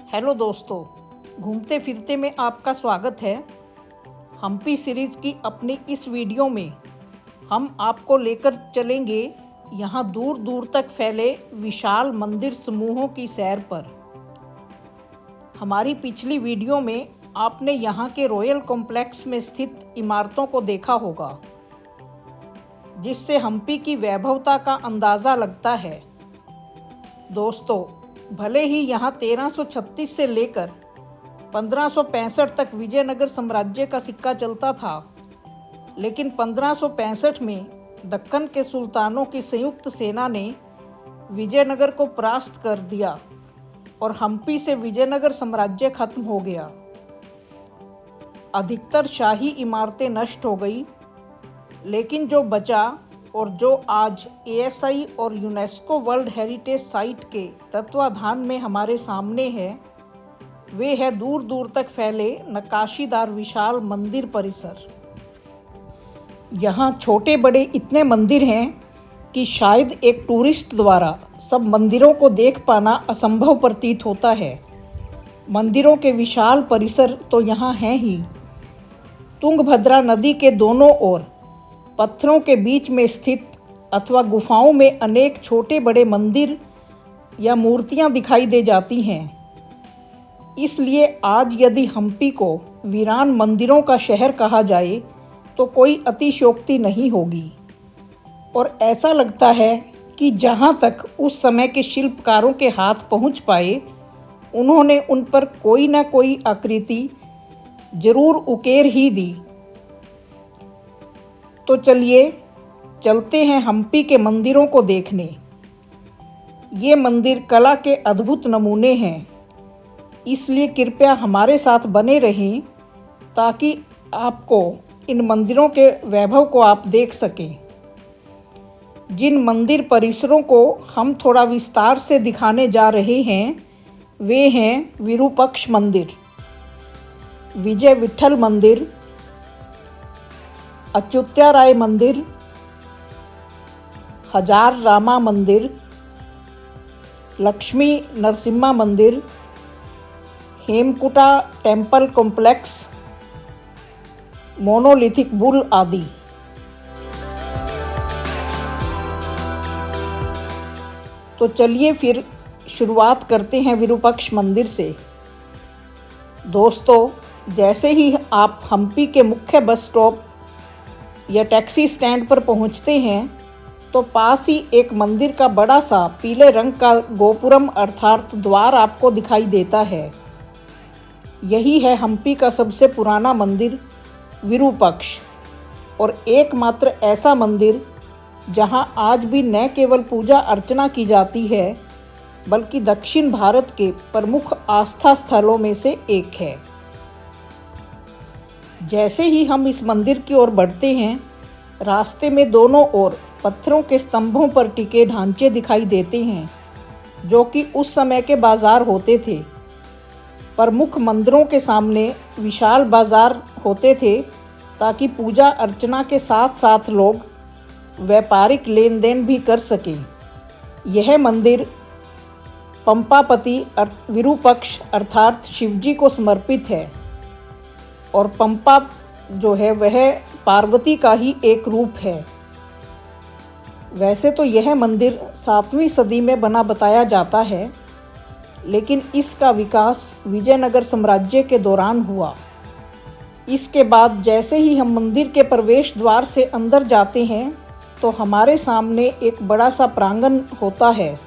Hello दोस्तों, घूमते फिरते में आपका स्वागत है। हम्पी सीरीज़ की अपनी इस वीडियो में हम आपको लेकर चलेंगे यहाँ दूर दूर तक फैले विशाल मंदिर समूहों की सैर पर। हमारी पिछली वीडियो में आपने यहाँ के रॉयल कॉम्प्लेक्स में स्थित इमारतों को देखा होगा, जिससे हम्पी की वैभवता का अंदाज़ा लगता है। दोस्तों, भले ही यहाँ 1336 से लेकर 1565 तक विजयनगर साम्राज्य का सिक्का चलता था, लेकिन 1565 में दक्कन के सुल्तानों की संयुक्त सेना ने विजयनगर को परास्त कर दिया और हम्पी से विजयनगर साम्राज्य खत्म हो गया। अधिकतर शाही इमारतें नष्ट हो गई, लेकिन जो बचा और जो आज ASI और यूनेस्को वर्ल्ड हेरिटेज साइट के तत्वाधान में हमारे सामने है, वे है दूर दूर तक फैले नक्काशीदार विशाल मंदिर परिसर। यहाँ छोटे बड़े इतने मंदिर हैं कि शायद एक टूरिस्ट द्वारा सब मंदिरों को देख पाना असंभव प्रतीत होता है। मंदिरों के विशाल परिसर तो यहाँ हैं ही। तुंगभद्रा नदी के दोनों ओर पत्थरों के बीच में स्थित अथवा गुफाओं में अनेक छोटे बड़े मंदिर या मूर्तियां दिखाई दे जाती हैं। इसलिए आज यदि हम्पी को वीरान मंदिरों का शहर कहा जाए तो कोई अतिशयोक्ति नहीं होगी। और ऐसा लगता है कि जहां तक उस समय के शिल्पकारों के हाथ पहुंच पाए, उन्होंने उन पर कोई न कोई आकृति जरूर उकेर ही दी। तो चलिए चलते हैं हम्पी के मंदिरों को देखने। ये मंदिर कला के अद्भुत नमूने हैं, इसलिए कृपया हमारे साथ बने रहें ताकि आपको इन मंदिरों के वैभव को आप देख सकें। जिन मंदिर परिसरों को हम थोड़ा विस्तार से दिखाने जा रहे हैं, वे हैं विरूपक्ष मंदिर, विजय विठल मंदिर, अच्युत्याराय मंदिर, हजार रामा मंदिर, लक्ष्मी नरसिम्हा मंदिर, Hemakuta temple complex, monolithic bull आदि। तो चलिए फिर शुरुआत करते हैं विरूपक्ष मंदिर से। दोस्तों, जैसे ही आप हम्पी के मुख्य बस स्टॉप या टैक्सी स्टैंड पर पहुंचते हैं तो पास ही एक मंदिर का बड़ा सा पीले रंग का गोपुरम अर्थात द्वार आपको दिखाई देता है। यही है हम्पी का सबसे पुराना मंदिर विरूपक्ष, और एकमात्र ऐसा मंदिर जहां आज भी न केवल पूजा अर्चना की जाती है, बल्कि दक्षिण भारत के प्रमुख आस्था स्थलों में से एक है। जैसे ही हम इस मंदिर की ओर बढ़ते हैं, रास्ते में दोनों ओर पत्थरों के स्तंभों पर टिके ढांचे दिखाई देते हैं, जो कि उस समय के बाजार होते थे। प्रमुख मंदिरों के सामने विशाल बाजार होते थे ताकि पूजा अर्चना के साथ साथ लोग व्यापारिक लेन देन भी कर सकें। यह मंदिर पंपापति विरूपक्ष अर्थात शिवजी को समर्पित है, और पंपा जो है वह पार्वती का ही एक रूप है। वैसे तो यह मंदिर 7वीं सदी में बना बताया जाता है, लेकिन इसका विकास विजयनगर साम्राज्य के दौरान हुआ। इसके बाद जैसे ही हम मंदिर के प्रवेश द्वार से अंदर जाते हैं तो हमारे सामने एक बड़ा सा प्रांगण होता है।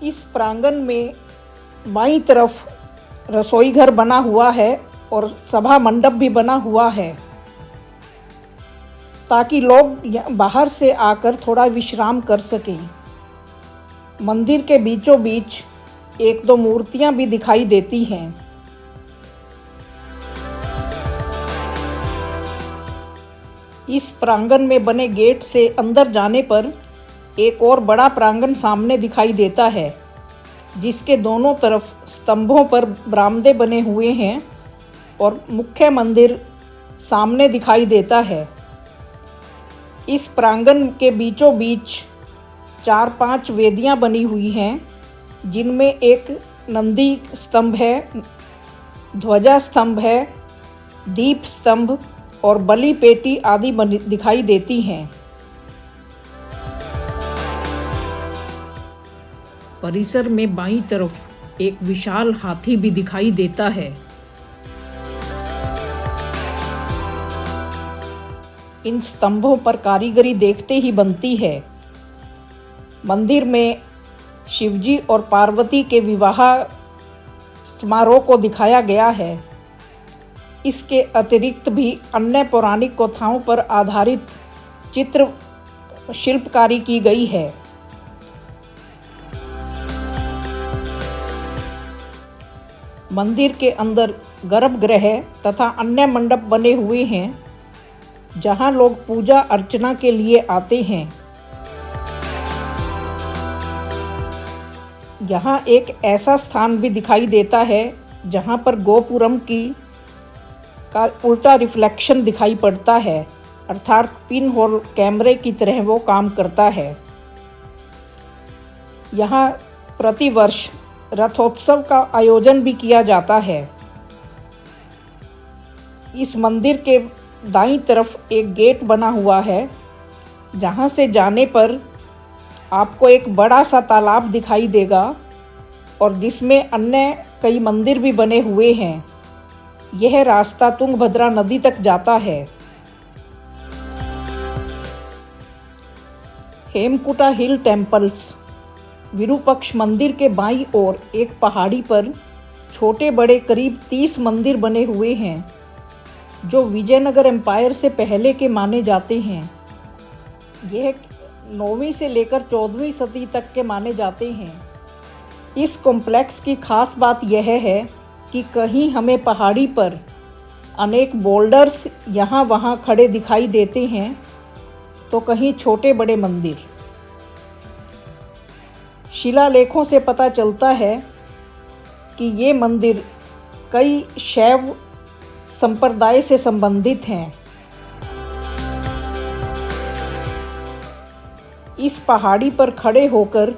इस प्रांगण में बाईं तरफ रसोई घर बना हुआ है और सभा मंडप भी बना हुआ है, ताकि लोग बाहर से आकर थोड़ा विश्राम कर सकें। मंदिर के बीचों बीच एक दो मूर्तियां भी दिखाई देती हैं। इस प्रांगण में बने गेट से अंदर जाने पर एक और बड़ा प्रांगण सामने दिखाई देता है, जिसके दोनों तरफ स्तंभों पर बरामदे बने हुए हैं और मुख्य मंदिर सामने दिखाई देता है। इस प्रांगण के बीचों बीच 4-5 वेदियां बनी हुई हैं, जिनमें एक नंदी स्तंभ है, ध्वजा स्तंभ है, दीप स्तंभ और बलि पेटी आदि दिखाई देती हैं। परिसर में बाईं तरफ एक विशाल हाथी भी दिखाई देता है। इन स्तंभों पर कारीगरी देखते ही बनती है। मंदिर में शिवजी और पार्वती के विवाह समारोह को दिखाया गया है। इसके अतिरिक्त भी अन्य पौराणिक कथाओं पर आधारित चित्र शिल्पकारी की गई है। मंदिर के अंदर गर्भगृह तथा अन्य मंडप बने हुए हैं, जहां लोग पूजा अर्चना के लिए आते हैं। यहाँ एक ऐसा स्थान भी दिखाई देता है जहाँ पर गोपुरम का उल्टा रिफ्लेक्शन दिखाई पड़ता है, अर्थात पिन होल कैमरे की तरह वो काम करता है। यहाँ प्रतिवर्ष रथोत्सव का आयोजन भी किया जाता है। इस मंदिर के दाईं तरफ एक गेट बना हुआ है, जहाँ से जाने पर आपको एक बड़ा सा तालाब दिखाई देगा और जिसमें अन्य कई मंदिर भी बने हुए हैं। यह रास्ता तुंगभद्रा नदी तक जाता है। हेमकुटा हिल टेम्पल्स। विरूपक्ष मंदिर के बाईं ओर एक पहाड़ी पर छोटे बड़े करीब 30 मंदिर बने हुए हैं, जो विजयनगर एम्पायर से पहले के माने जाते हैं। यह 9वीं से लेकर 14वीं सदी तक के माने जाते हैं। इस कॉम्प्लेक्स की खास बात यह है कि कहीं हमें पहाड़ी पर अनेक बोल्डर्स यहाँ वहाँ खड़े दिखाई देते हैं, तो कहीं छोटे बड़े मंदिर। शिलालेखों से पता चलता है कि ये मंदिर कई शैव संप्रदाय से संबंधित हैं। इस पहाड़ी पर खड़े होकर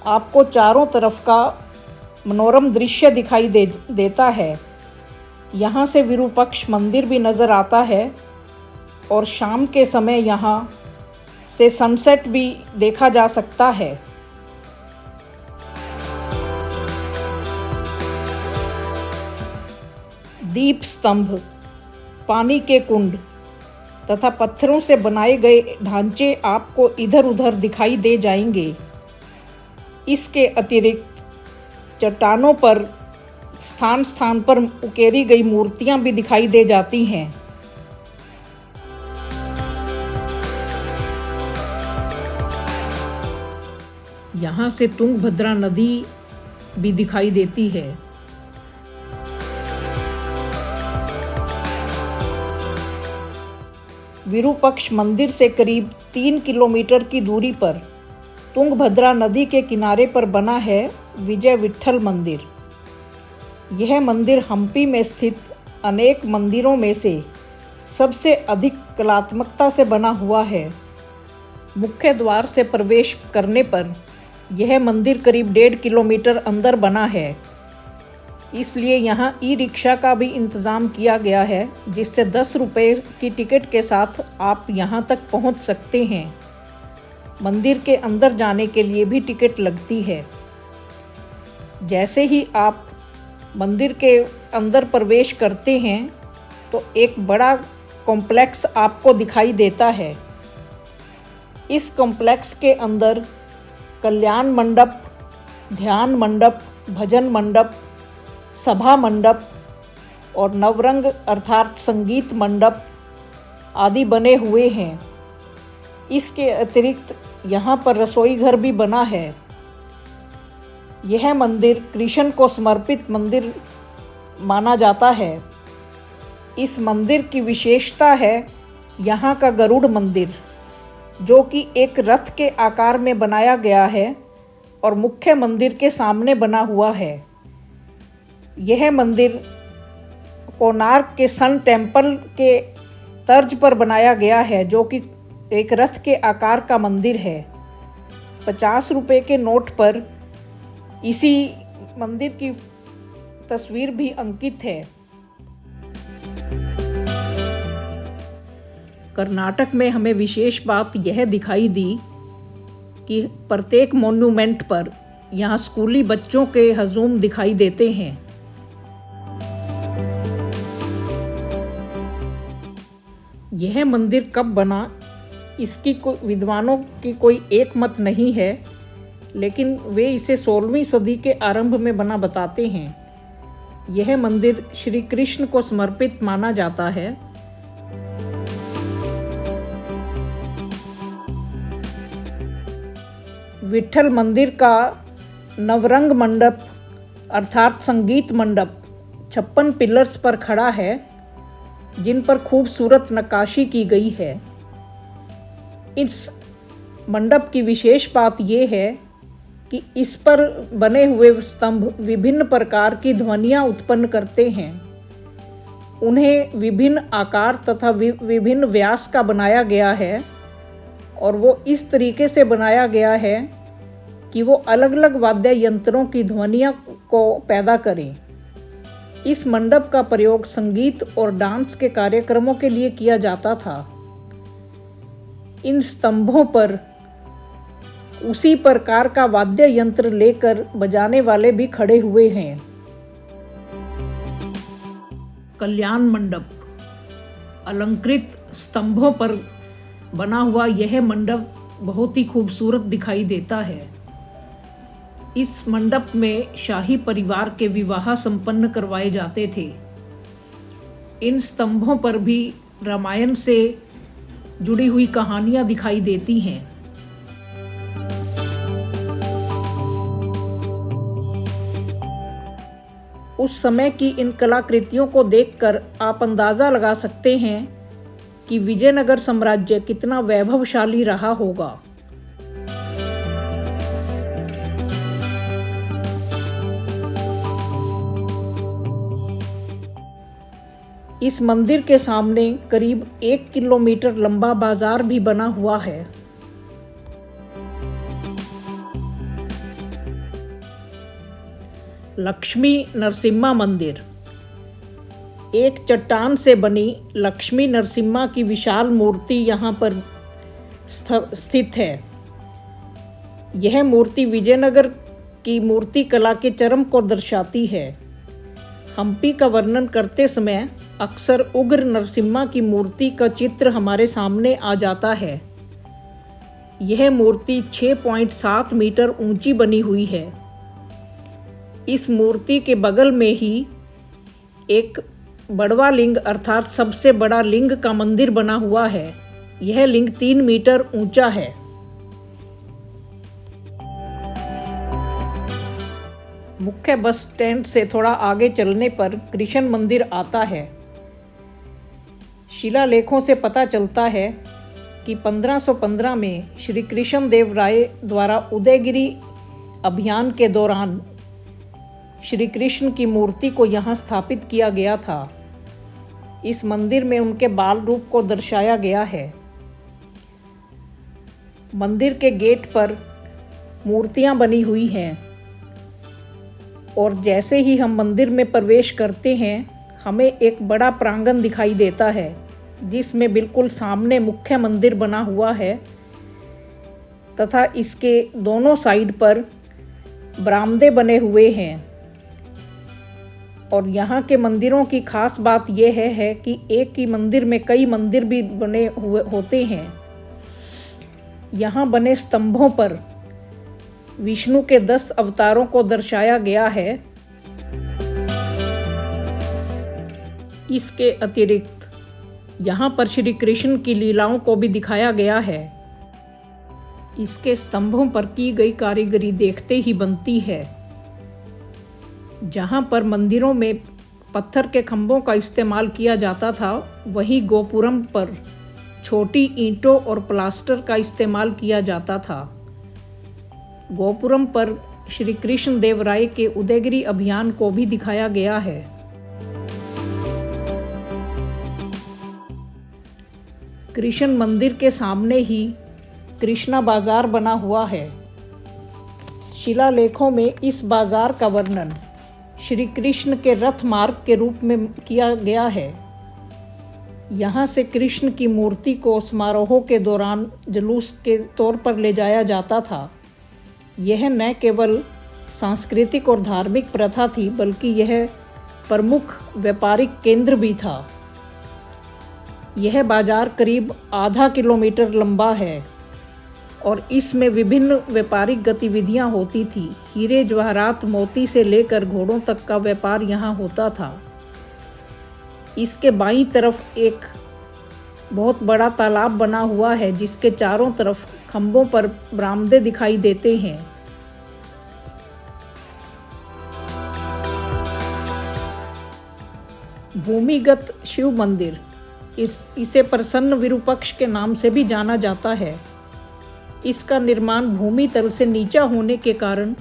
आपको चारों तरफ का मनोरम दृश्य दिखाई देता है। यहाँ से विरूपक्ष मंदिर भी नज़र आता है और शाम के समय यहाँ से सनसेट भी देखा जा सकता है। दीप स्तंभ, पानी के कुंड तथा पत्थरों से बनाए गए ढांचे आपको इधर उधर दिखाई दे जाएंगे। इसके अतिरिक्त चट्टानों पर स्थान स्थान पर उकेरी गई मूर्तियां भी दिखाई दे जाती हैं। यहाँ से तुंगभद्रा नदी भी दिखाई देती है। विरूपक्ष मंदिर से करीब 3 किलोमीटर की दूरी पर तुंगभद्रा नदी के किनारे पर बना है विजय विट्ठल मंदिर। यह मंदिर हम्पी में स्थित अनेक मंदिरों में से सबसे अधिक कलात्मकता से बना हुआ है। मुख्य द्वार से प्रवेश करने पर यह मंदिर करीब 1.5 किलोमीटर अंदर बना है, इसलिए यहाँ ई रिक्शा का भी इंतज़ाम किया गया है, जिससे 10 रुपये की टिकट के साथ आप यहाँ तक पहुँच सकते हैं। मंदिर के अंदर जाने के लिए भी टिकट लगती है। जैसे ही आप मंदिर के अंदर प्रवेश करते हैं तो एक बड़ा कॉम्प्लेक्स आपको दिखाई देता है। इस कॉम्प्लेक्स के अंदर कल्याण मंडप, ध्यान मंडप, भजन मंडप, सभा मंडप और नवरंग अर्थात संगीत मंडप आदि बने हुए हैं। इसके अतिरिक्त यहाँ पर रसोई घर भी बना है। यह मंदिर कृष्ण को समर्पित मंदिर माना जाता है। इस मंदिर की विशेषता है यहाँ का गरुड़ मंदिर, जो कि एक रथ के आकार में बनाया गया है और मुख्य मंदिर के सामने बना हुआ है। यह मंदिर कोणार्क के सन टेम्पल के तर्ज पर बनाया गया है, जो कि एक रथ के आकार का मंदिर है। 50 रुपये के नोट पर इसी मंदिर की तस्वीर भी अंकित है। कर्नाटक में हमें विशेष बात यह दिखाई दी कि प्रत्येक मॉन्यूमेंट पर यहाँ स्कूली बच्चों के हजूम दिखाई देते हैं। यह मंदिर कब बना, इसकी विद्वानों की कोई एक मत नहीं है, लेकिन वे इसे 16वीं सदी के आरंभ में बना बताते हैं। यह मंदिर श्री कृष्ण को समर्पित माना जाता है। विट्ठल मंदिर का नवरंग मंडप अर्थात संगीत मंडप 56 पिलर्स पर खड़ा है, जिन पर खूबसूरत नक्काशी की गई है। इस मंडप की विशेष बात यह है कि इस पर बने हुए स्तंभ विभिन्न प्रकार की ध्वनियाँ उत्पन्न करते हैं। उन्हें विभिन्न आकार तथा विभिन्न व्यास का बनाया गया है और वो इस तरीके से बनाया गया है कि वो अलग अलग वाद्य यंत्रों की ध्वनियों को पैदा करें। इस मंडप का प्रयोग संगीत और डांस के कार्यक्रमों के लिए किया जाता था। इन स्तंभों पर उसी प्रकार का वाद्य यंत्र लेकर बजाने वाले भी खड़े हुए हैं। कल्याण मंडप अलंकृत स्तंभों पर बना हुआ यह मंडप बहुत ही खूबसूरत दिखाई देता है। इस मंडप में शाही परिवार के विवाह संपन्न करवाए जाते थे। इन स्तंभों पर भी रामायण से जुड़ी हुई कहानियां दिखाई देती हैं। उस समय की इन कलाकृतियों को देखकर आप अंदाजा लगा सकते हैं कि विजयनगर साम्राज्य कितना वैभवशाली रहा होगा। इस मंदिर के सामने करीब 1 किलोमीटर लंबा बाजार भी बना हुआ है। लक्ष्मी नरसिम्हा मंदिर एक चट्टान से बनी लक्ष्मी नरसिम्हा की विशाल मूर्ति यहाँ पर स्थित है। यह मूर्ति विजयनगर की मूर्ति कला के चरम को दर्शाती है। हम्पी का वर्णन करते समय अक्सर उग्र नरसिम्हा की मूर्ति का चित्र हमारे सामने आ जाता है। यह मूर्ति 6.7 मीटर ऊंची बनी हुई है। इस मूर्ति के बगल में ही एक बड़वा लिंग अर्थात सबसे बड़ा लिंग का मंदिर बना हुआ है। यह लिंग 3 मीटर ऊंचा है। मुख्य बस स्टैंड से थोड़ा आगे चलने पर कृष्ण मंदिर आता है। शिलालेखों से पता चलता है कि 1515 में श्री कृष्ण देव राय द्वारा उदयगिरी अभियान के दौरान श्री कृष्ण की मूर्ति को यहाँ स्थापित किया गया था। इस मंदिर में उनके बाल रूप को दर्शाया गया है। मंदिर के गेट पर मूर्तियाँ बनी हुई हैं और जैसे ही हम मंदिर में प्रवेश करते हैं हमें एक बड़ा प्रांगण दिखाई देता है, जिसमें बिल्कुल सामने मुख्य मंदिर बना हुआ है तथा इसके दोनों साइड पर बरामदे बने हुए हैं। और यहाँ के मंदिरों की खास बात यह है कि एक ही मंदिर में कई मंदिर भी बने हुए होते हैं। यहाँ बने स्तंभों पर विष्णु के 10 अवतारों को दर्शाया गया है। इसके अतिरिक्त यहाँ पर श्री कृष्ण की लीलाओं को भी दिखाया गया है। इसके स्तंभों पर की गई कारीगरी देखते ही बनती है। जहाँ पर मंदिरों में पत्थर के खंभों का इस्तेमाल किया जाता था, वहीं गोपुरम पर छोटी ईंटों और प्लास्टर का इस्तेमाल किया जाता था। गोपुरम पर श्री कृष्ण देव राय के उदयगिरी अभियान को भी दिखाया गया है। कृष्ण मंदिर के सामने ही कृष्णा बाजार बना हुआ है। शिलालेखों में इस बाजार का वर्णन श्री कृष्ण के रथ मार्ग के रूप में किया गया है। यहाँ से कृष्ण की मूर्ति को समारोहों के दौरान जुलूस के तौर पर ले जाया जाता था। यह न केवल सांस्कृतिक और धार्मिक प्रथा थी, बल्कि यह प्रमुख व्यापारिक केंद्र भी था। यह बाजार करीब आधा किलोमीटर लंबा है और इसमें विभिन्न व्यापारिक गतिविधियां होती थी। हीरे जवाहरात मोती से लेकर घोड़ों तक का व्यापार यहाँ होता था। इसके बाईं तरफ एक बहुत बड़ा तालाब बना हुआ है, जिसके चारों तरफ खंभों पर बरामदे दिखाई देते हैं। भूमिगत शिव मंदिर, इसे प्रसन्न विरूपक्ष के नाम से भी जाना जाता है। इसका निर्माण भूमि तल से नीचा होने के कारण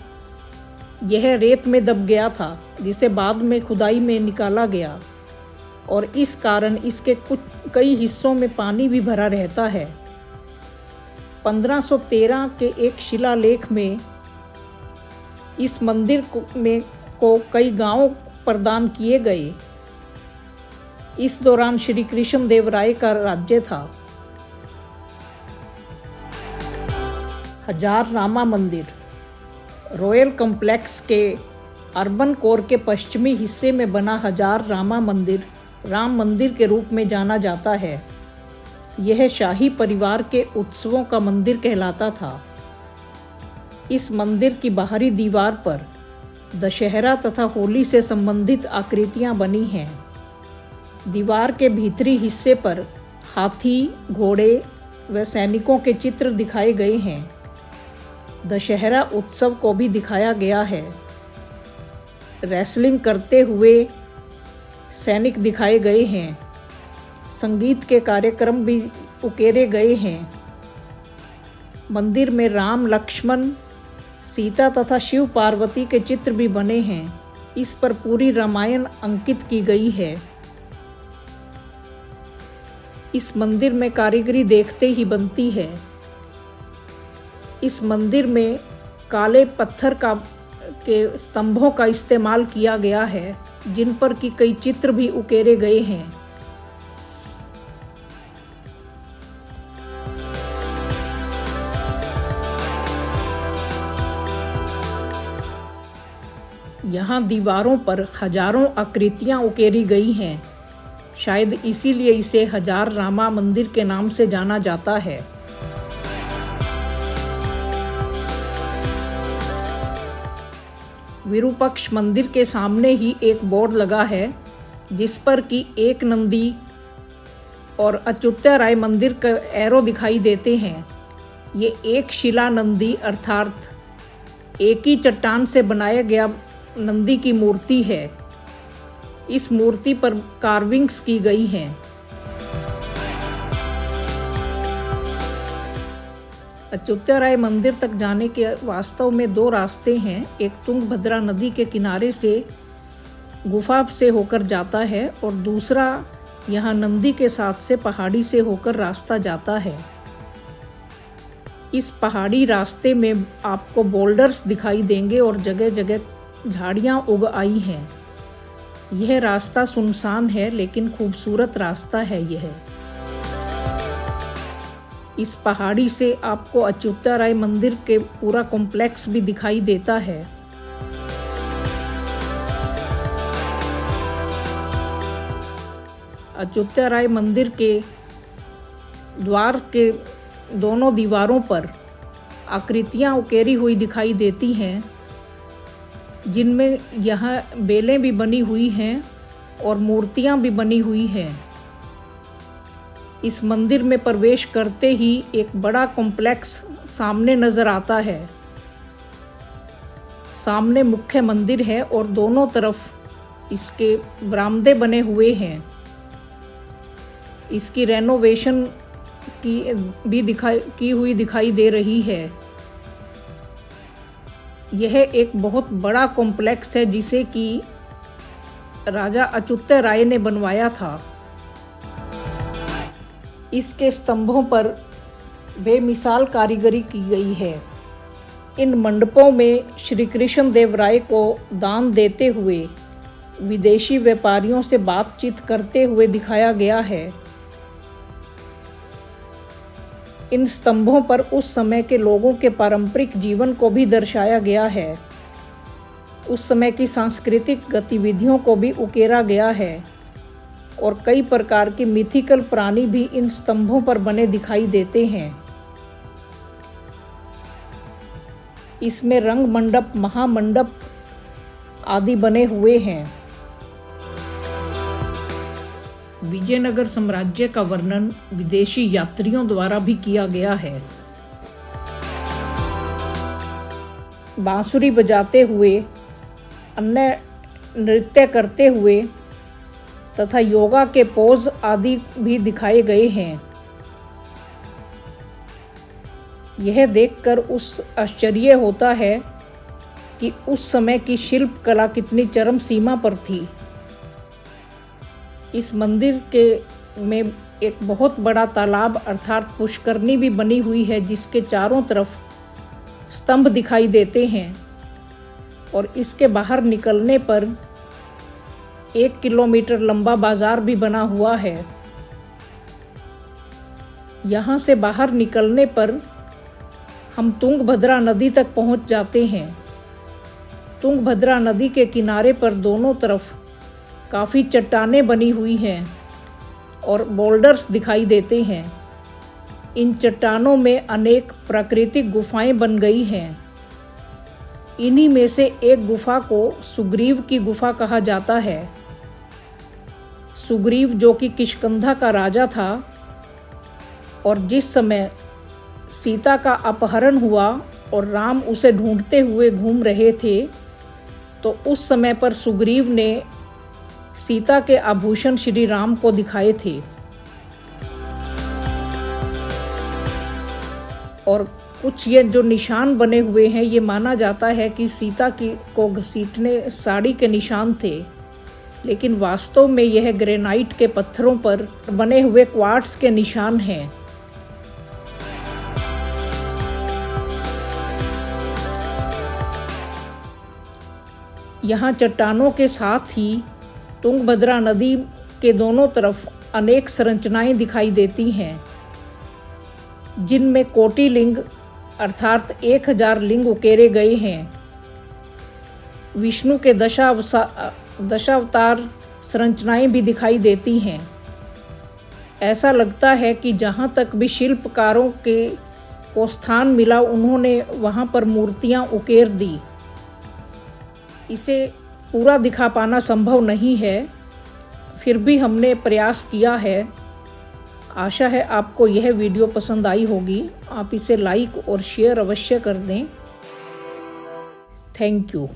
यह रेत में दब गया था, जिसे बाद में खुदाई में निकाला गया और इस कारण इसके कई हिस्सों में पानी भी भरा रहता है। 1513 के एक शिलालेख में इस मंदिर को कई गांवों प्रदान किए गए। इस दौरान श्री कृष्ण देव राय का राज्य था। हजार रामा मंदिर, रॉयल कॉम्प्लेक्स के अर्बन कोर के पश्चिमी हिस्से में बना हजार रामा मंदिर राम मंदिर के रूप में जाना जाता है। यह शाही परिवार के उत्सवों का मंदिर कहलाता था। इस मंदिर की बाहरी दीवार पर दशहरा तथा होली से संबंधित आकृतियां बनी हैं। दीवार के भीतरी हिस्से पर हाथी, घोड़े व सैनिकों के चित्र दिखाए गए हैं। दशहरा उत्सव को भी दिखाया गया है। रेसलिंग करते हुए सैनिक दिखाए गए हैं। संगीत के कार्यक्रम भी उकेरे गए हैं। मंदिर में राम, लक्ष्मण, सीता तथा शिव पार्वती के चित्र भी बने हैं। इस पर पूरी रामायण अंकित की गई है। इस मंदिर में कारीगरी देखते ही बनती है। इस मंदिर में काले पत्थर के स्तंभों का इस्तेमाल किया गया है, जिन पर की कई चित्र भी उकेरे गए हैं। यहाँ दीवारों पर हजारों आकृतियां उकेरी गई हैं। शायद इसीलिए इसे हजार रामा मंदिर के नाम से जाना जाता है। विरूपक्ष मंदिर के सामने ही एक बोर्ड लगा है, जिस पर कि एक नंदी और अच्युत्य राय मंदिर का एरो दिखाई देते हैं। ये एक शिला नंदी अर्थात एक ही चट्टान से बनाया गया नंदी की मूर्ति है। इस मूर्ति पर कार्विंग्स की गई हैं। अच्युत्य राय मंदिर तक जाने के वास्तव में दो रास्ते हैं। एक तुंगभद्रा नदी के किनारे से गुफा से होकर जाता है और दूसरा यहाँ नंदी के साथ से पहाड़ी से होकर रास्ता जाता है। इस पहाड़ी रास्ते में आपको बोल्डर्स दिखाई देंगे और जगह जगह झाड़ियाँ उग आई हैं। यह रास्ता सुनसान है, लेकिन खूबसूरत रास्ता है यह। इस पहाड़ी से आपको अच्युत्य राय मंदिर के पूरा कॉम्प्लेक्स भी दिखाई देता है। अच्युत्य राय मंदिर के द्वार के दोनों दीवारों पर आकृतियां उकेरी हुई दिखाई देती हैं, जिनमें यहाँ बेलें भी बनी हुई हैं और मूर्तियां भी बनी हुई हैं। इस मंदिर में प्रवेश करते ही एक बड़ा कॉम्प्लेक्स सामने नज़र आता है। सामने मुख्य मंदिर है और दोनों तरफ इसके बरामदे बने हुए हैं। इसकी रेनोवेशन की हुई दिखाई दे रही है। यह एक बहुत बड़ा कॉम्प्लेक्स है, जिसे कि राजा अच्युत्य राय ने बनवाया था। इसके स्तंभों पर बेमिसाल कारीगरी की गई है। इन मंडपों में श्री कृष्ण देव राय को दान देते हुए विदेशी व्यापारियों से बातचीत करते हुए दिखाया गया है। इन स्तंभों पर उस समय के लोगों के पारंपरिक जीवन को भी दर्शाया गया है। उस समय की सांस्कृतिक गतिविधियों को भी उकेरा गया है और कई प्रकार के मिथिकल प्राणी भी इन स्तंभों पर बने दिखाई देते हैं। इसमें रंग मंडप, महामंडप आदि बने हुए हैं। विजयनगर साम्राज्य का वर्णन विदेशी यात्रियों द्वारा भी किया गया है। बांसुरी बजाते हुए, अन्य नृत्य करते हुए तथा योगा के पोज आदि भी दिखाए गए हैं। यह देखकर उस आश्चर्य होता है कि उस समय की शिल्प कला कितनी चरम सीमा पर थी। इस मंदिर के में एक बहुत बड़ा तालाब अर्थात पुष्करणी भी बनी हुई है, जिसके चारों तरफ स्तंभ दिखाई देते हैं और इसके बाहर निकलने पर 1 किलोमीटर लंबा बाजार भी बना हुआ है। यहाँ से बाहर निकलने पर हम तुंगभद्रा नदी तक पहुँच जाते हैं। तुंगभद्रा नदी के किनारे पर दोनों तरफ काफ़ी चट्टानें बनी हुई हैं और बोल्डर्स दिखाई देते हैं। इन चट्टानों में अनेक प्राकृतिक गुफाएं बन गई हैं। इन्हीं में से एक गुफा को सुग्रीव की गुफा कहा जाता है। सुग्रीव जो कि किष्किंधा का राजा था और जिस समय सीता का अपहरण हुआ और राम उसे ढूंढते हुए घूम रहे थे, तो उस समय पर सुग्रीव ने सीता के आभूषण श्री राम को दिखाए थे और कुछ ये जो निशान बने हुए हैं, ये माना जाता है कि सीता को घसीटने साड़ी के निशान थे, लेकिन वास्तव में यह ग्रेनाइट के पत्थरों पर बने हुए क्वार्ट्स के निशान हैं। यहाँ चट्टानों के साथ ही तुंगभद्रा नदी के दोनों तरफ अनेक संरचनाएं दिखाई देती हैं, जिनमें कोटि लिंग अर्थात 1000 लिंग उकेरे गए हैं। विष्णु के दशावतार संरचनाएं भी दिखाई देती हैं। ऐसा लगता है कि जहाँ तक भी शिल्पकारों को स्थान मिला, उन्होंने वहाँ पर मूर्तियाँ उकेर दी। इसे पूरा दिखा पाना संभव नहीं है, फिर भी हमने प्रयास किया है। आशा है आपको यह वीडियो पसंद आई होगी। आप इसे लाइक और शेयर अवश्य कर दें। Thank you.